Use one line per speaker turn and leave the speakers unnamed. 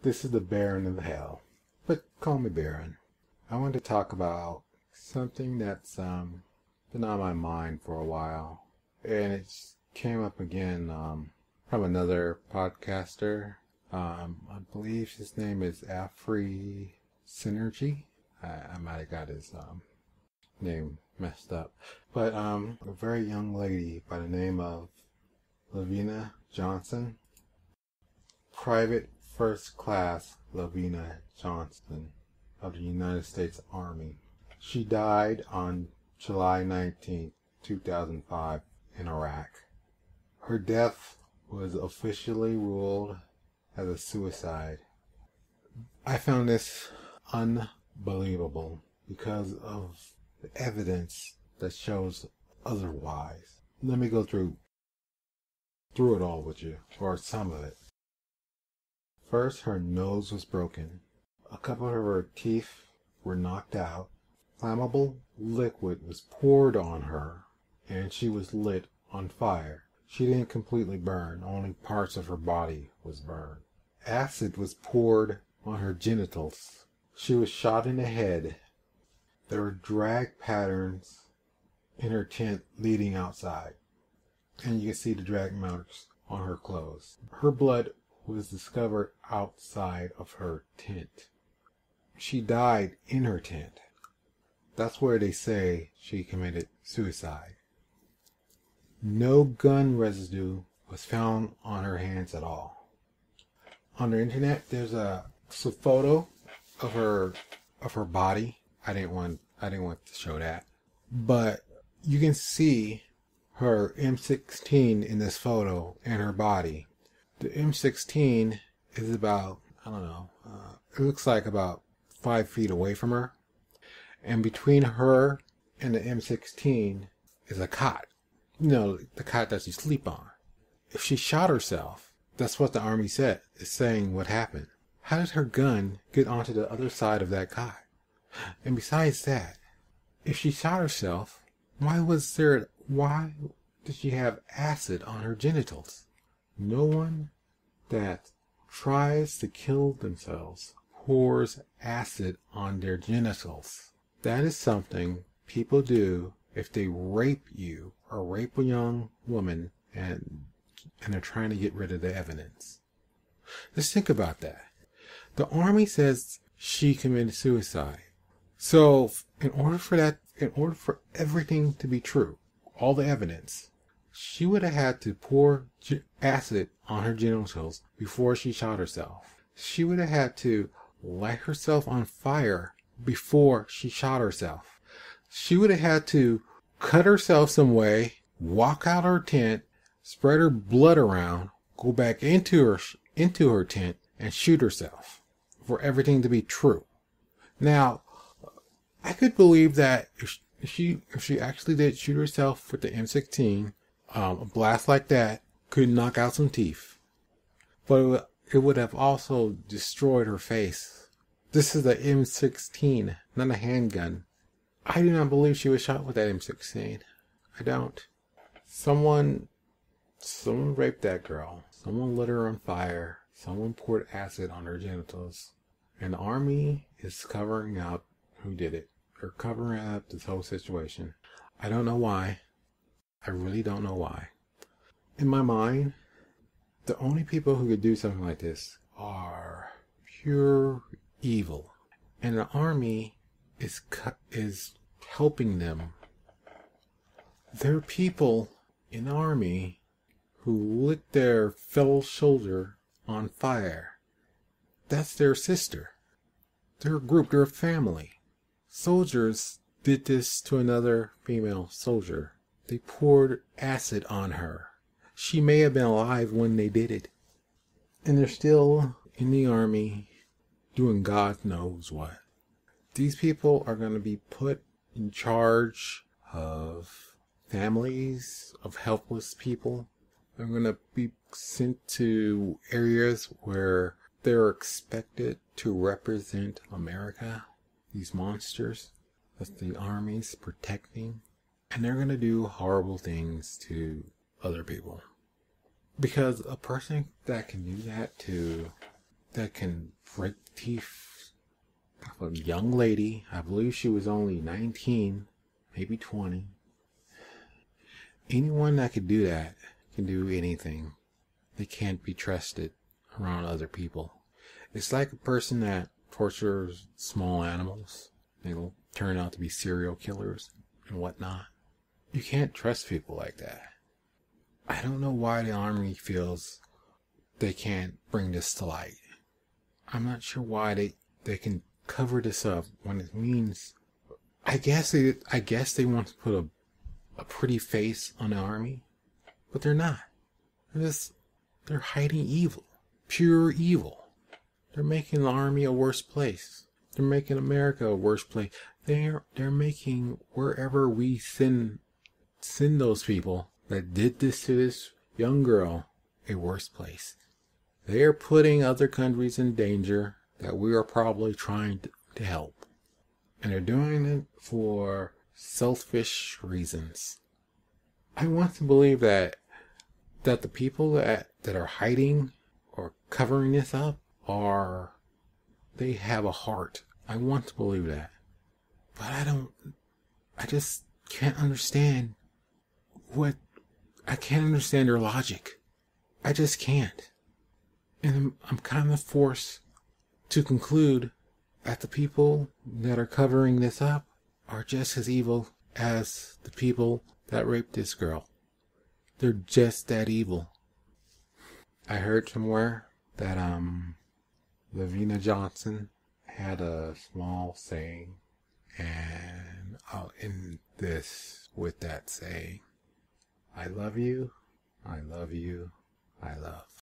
This is the Baron of Hell, but call me Baron. I want to talk about something that's been on my mind for a while, and it came up again from another podcaster. I believe his name is Afri Synergy. I might have got his name messed up, but a very young lady by the name of LaVena Johnson, Private First Class LaVena Johnson of the United States Army. She died on July 19, 2005 in Iraq. Her death was officially ruled as a suicide. I found this unbelievable because of the evidence that shows otherwise. Let me go through it all with you, or some of it. First, her nose was broken. A couple of her teeth were knocked out. Flammable liquid was poured on her, and she was lit on fire. She didn't completely burn, only parts of her body was burned. Acid was poured on her genitals. She was shot in the head. There were drag patterns in her tent leading outside, and you can see the drag marks on her clothes. Her blood was discovered outside of her tent. She died in her tent. That's where they say she committed suicide. No gun residue was found on her hands at all. On the internet, there's a photo of her body. I didn't want to show that, but you can see her M16 in this photo and her body. The M16 is about, it looks like about 5 feet away from her. And between her and the M16 is a cot. The cot that you sleep on. If she shot herself, that's what the Army said, is saying what happened. How did her gun get onto the other side of that cot? And besides that, if she shot herself, why did she have acid on her genitals? No one that tries to kill themselves pours acid on their genitals. That is something people do if they rape you or rape a young woman and they're trying to get rid of the evidence. Just think about that. The Army says she committed suicide. So in order for everything to be true, all the evidence, she would have had to pour acid on her genitals before she shot herself. She would have had to light herself on fire before she shot herself. She would have had to cut herself some way, walk out her tent, spread her blood around, go back into her tent, and shoot herself for everything to be true. Now, I could believe that if she actually did shoot herself with the M16, a blast like that could knock out some teeth, but it would have also destroyed her face. This is the M16, not a handgun. I do not believe she was shot with that M16. I don't. Someone raped that girl. Someone lit her on fire. Someone poured acid on her genitals. And the Army is covering up who did it. They're covering up this whole situation. I don't know why. I really don't know why. In my mind, the only people who could do something like this are pure evil. And the Army is helping them. There are people in the Army who lit their fellow soldier on fire. That's their sister. They're a group, they're a family. Soldiers did this to another female soldier. They poured acid on her. She may have been alive when they did it. And they're still in the Army doing God knows what. These people are going to be put in charge of families of helpless people. They're going to be sent to areas where they're expected to represent America. These monsters that the Army's protecting. And they're going to do horrible things to other people. Because a person that can do that to that can break teeth of a young lady. I believe she was only 19, maybe 20. Anyone that could do that can do anything. They can't be trusted around other people. It's like a person that tortures small animals. They'll turn out to be serial killers and whatnot. You can't trust people like that. I don't know why the Army feels they can't bring this to light. I'm not sure why they can cover this up when it means... I guess they want to put a pretty face on the Army, but they're not. They're hiding evil. Pure evil. They're making the Army a worse place. They're making America a worse place. They're making wherever we send those people that did this to this young girl a worse place. They are putting other countries in danger that we are probably trying to help. And they're doing it for selfish reasons. I want to believe that the people that are hiding or covering this up they have a heart. I want to believe that. But I just can't understand I can't understand their logic. I just can't. And I'm kind of forced to conclude that the people that are covering this up are just as evil as the people that raped this girl. They're just that evil. I heard somewhere that LaVena Johnson had a small saying, and I'll end this with that saying. I love you, I love you, I love.